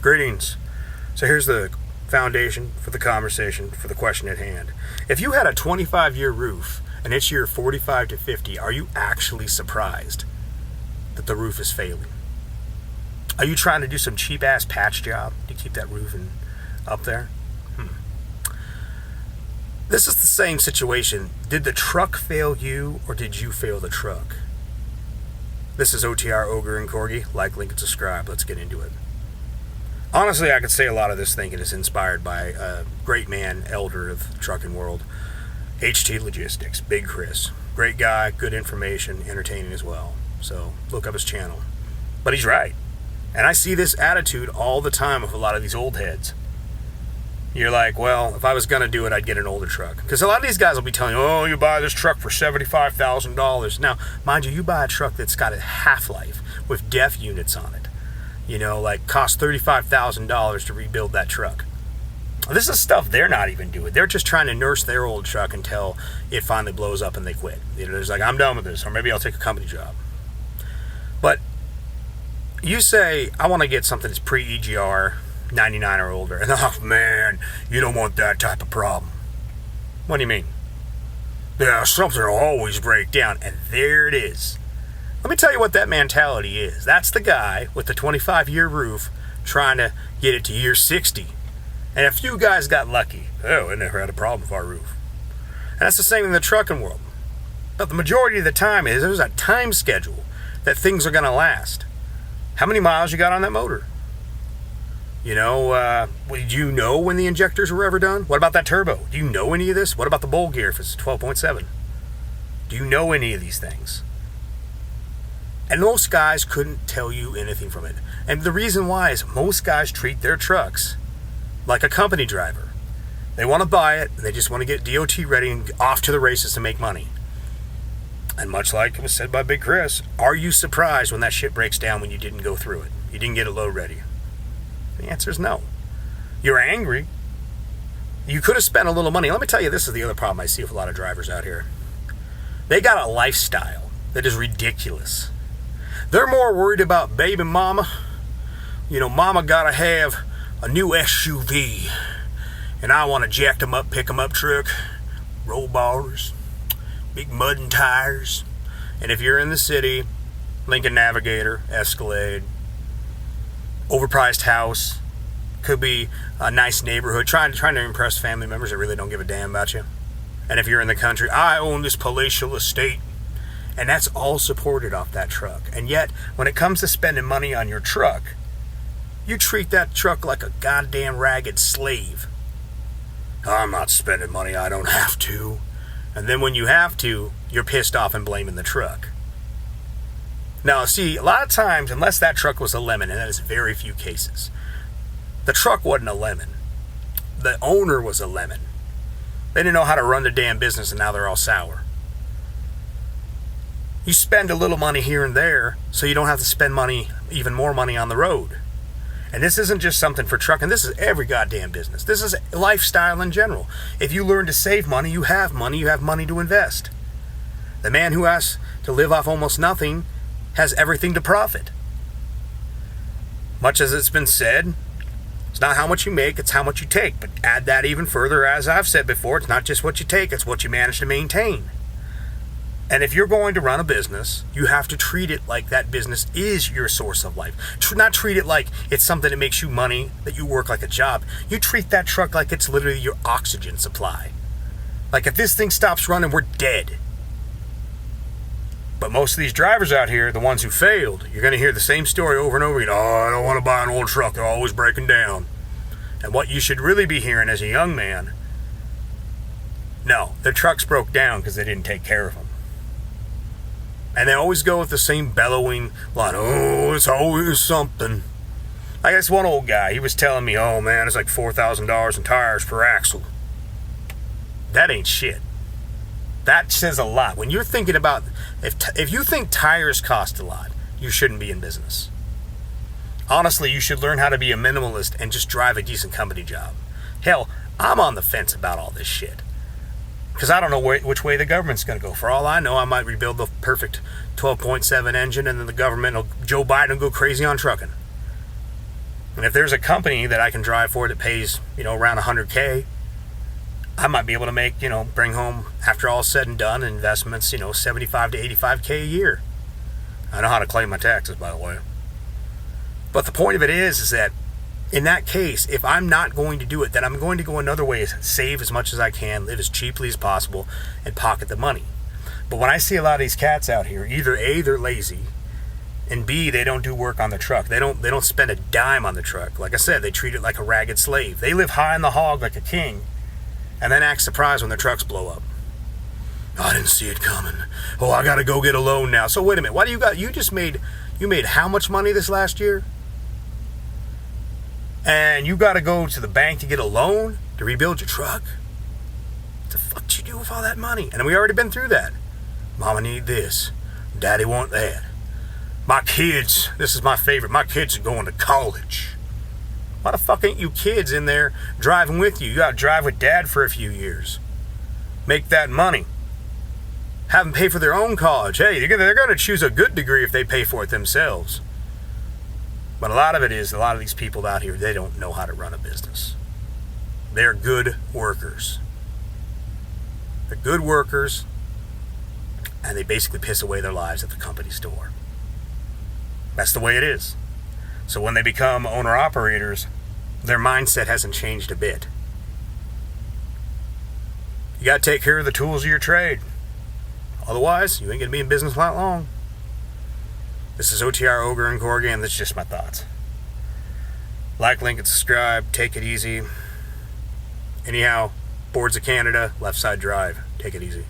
Greetings. So here's the foundation for the conversation, for the question at hand. If you had a 25-year roof and it's year 45 to 50, are you actually surprised that the roof is failing? Are you trying to do some cheap-ass patch job to keep that roof up there? This is the same situation. Did the truck fail you, or did you fail the truck? This is OTR, Ogre, and Corgi. Like, link, and subscribe. Let's get into it. Honestly, I could say a lot of this thinking is inspired by a great man, elder of the trucking world, HT Logistics, Big Chris. Great guy, good information, entertaining as well. So look up his channel. But he's right. And I see this attitude all the time with a lot of these old heads. You're like, well, if I was going to do it, I'd get an older truck. Because a lot of these guys will be telling you, oh, you buy this truck for $75,000. Now, mind you, you buy a truck that's got a half-life with DEF units on it. You know, like cost $35,000 to rebuild that truck. This is stuff they're not even doing. They're just trying to nurse their old truck until it finally blows up and they quit. You know, there's like, I'm done with this, or maybe I'll take a company job. But you say, I want to get something that's pre-EGR, 99 or older. And oh man, you don't want that type of problem. What do you mean? Yeah, something will always break down. And there it is. Let me tell you what that mentality is. That's the guy with the 25-year roof trying to get it to year 60. And a few guys got lucky. Oh, I never had a problem with our roof. And that's the same in the trucking world. But the majority of the time is there's a time schedule that things are going to last. How many miles you got on that motor? You know, did you know when the injectors were ever done? What about that turbo? Do you know any of this? What about the bowl gear if it's 12.7? Do you know any of these things? And most guys couldn't tell you anything from it. And the reason why is most guys treat their trucks like a company driver. They want to buy it, and they just want to get DOT ready and off to the races to make money. And much like it was said by Big Chris, are you surprised when that shit breaks down when you didn't go through it? You didn't get it load ready? The answer is no. You're angry. You could have spent a little money. Let me tell you, this is the other problem I see with a lot of drivers out here. They got a lifestyle that is ridiculous. They're more worried about baby mama. You know, mama gotta have a new SUV. And I want to jack them up, pick them up truck, roll bars, big mud and tires. And if you're in the city, Lincoln Navigator, Escalade, overpriced house, could be a nice neighborhood, trying to impress family members that really don't give a damn about you. And if you're in the country, I own this palatial estate. And that's all supported off that truck. And yet, when it comes to spending money on your truck, you treat that truck like a goddamn ragged slave. I'm not spending money, I don't have to. And then when you have to, you're pissed off and blaming the truck. Now, see, a lot of times, unless that truck was a lemon, and that is very few cases, the truck wasn't a lemon. The owner was a lemon. They didn't know how to run the damn business, and now they're all sour. You spend a little money here and there so you don't have to spend money, even more money on the road. And this isn't just something for trucking. This is every goddamn business. This is lifestyle in general. If you learn to save money, you have money to invest. The man who has to live off almost nothing has everything to profit. Much as it's been said, it's not how much you make, it's how much you take. But add that even further, as I've said before, it's not just what you take, it's what you manage to maintain. And if you're going to run a business, you have to treat it like that business is your source of life. Not treat it like it's something that makes you money, that you work like a job. You treat that truck like it's literally your oxygen supply. Like if this thing stops running, we're dead. But most of these drivers out here, the ones who failed, you're going to hear the same story over and over again. Oh, I don't want to buy an old truck. They're always breaking down. And what you should really be hearing as a young man, no, their trucks broke down because they didn't take care of them. And they always go with the same bellowing line, oh, it's always something. I guess one old guy, he was telling me, oh man, it's like $4,000 in tires per axle. That ain't shit. That says a lot. When you're thinking about, if you think tires cost a lot, you shouldn't be in business. Honestly, you should learn how to be a minimalist and just drive a decent company job. Hell, I'm on the fence about all this shit. Because I don't know which way the government's going to go. For all I know, I might rebuild the perfect 12.7 engine, and then the government, Joe Biden will go crazy on trucking. And if there's a company that I can drive for that pays, around 100K, I might be able to make, bring home, after all said and done, investments, 75 to 85K a year. I know how to claim my taxes, by the way. But the point of it is that in that case, if I'm not going to do it, then I'm going to go another way, save as much as I can, live as cheaply as possible, and pocket the money. But when I see a lot of these cats out here, either A, they're lazy, and B, they don't do work on the truck. They don't spend a dime on the truck. Like I said, they treat it like a ragged slave. They live high on the hog like a king, and then act surprised when their trucks blow up. I didn't see it coming. Oh, I gotta go get a loan now. So wait a minute, why do you made how much money this last year? And you gotta go to the bank to get a loan to rebuild your truck? What the fuck did you do with all that money? And we already been through that. Mama need this. Daddy want that. My kids, this is my favorite, my kids are going to college. Why the fuck ain't you kids in there driving with you? You gotta drive with dad for a few years. Make that money. Have them pay for their own college. Hey, they're gonna choose a good degree if they pay for it themselves. But a lot of these people out here, they don't know how to run a business. They're good workers. They're good workers, and they basically piss away their lives at the company store. That's the way it is. So when they become owner-operators, their mindset hasn't changed a bit. You got to take care of the tools of your trade. Otherwise, you ain't going to be in business not long. This is OTR Ogre and Corgi, and that's just my thoughts. Like, link, and subscribe. Take it easy. Anyhow, Boards of Canada, left side drive. Take it easy.